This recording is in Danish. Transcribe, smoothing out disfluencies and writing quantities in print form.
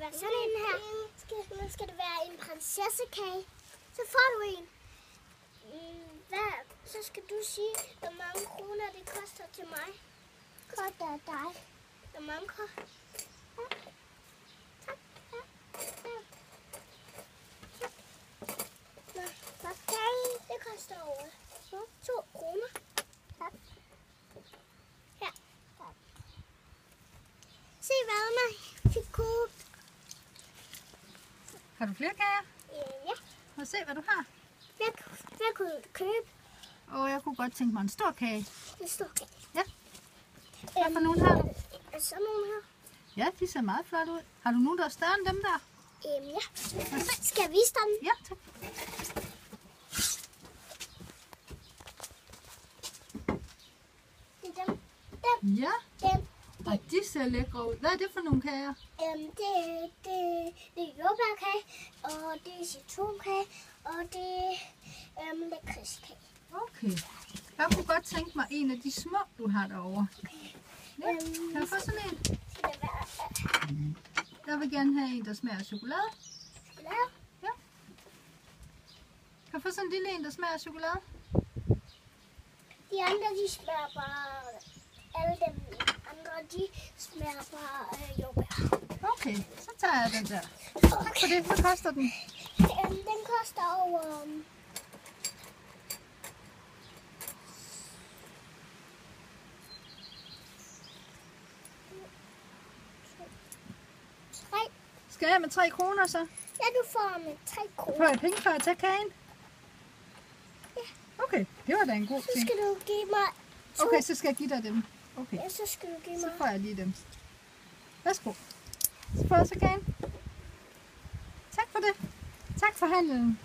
være sådan en her. Nu skal det være en prinsessekage. Så får du en. Så skal du sige, hvor mange kroner det koster til mig. Koster dig. Hvor mange koster? Ja. Tak. Ja. Nå, okay. Det koster over 2 kroner. Tak. Her. Tak. Se hvad man fik købt. Har du flere kager? Ja. Må se, hvad du har. Hvad kunne du købe? Jeg kunne godt tænke mig en stor kage. En stor kage? Ja. Hvad for nogen har du? Sådan nogle her. Ja, de ser meget flotte ud. Har du nogen, der er større end dem der? Ja. Skal jeg vise dem? Ja, tak. Det er dem. Ja. Dem. Og de ser lækre ud. Hvad er det for nogle kager? Det er jordbærkage, og det er citronkage, og det er lakridskage. Okay. Jeg kunne godt tænke mig en af de små, du har derovre. Ja. Kan jeg få sådan en? Skal det være Jeg vil gerne have en, der smager af chokolade. chokolade? Ja. Kan jeg få sådan en lille en, der smager af chokolade? De andre, de smager bare... Alle dem andre, de smager bare jordbær. Okay, så tager jeg den der. Tak for det. Hvad koster den? Den koster over... Skal jeg med 3 kroner så? Ja, du får med 3 kroner. Får jeg penge for at tage kagen? Ja. Okay, det var da en god Så ting. skal du give mig 2. Okay, så skal jeg give dig dem. Okay, Ja, så skal du give så mig... får jeg lige dem. Værsgo. Så får jeg så kagen. Tak for det. Tak for handlen.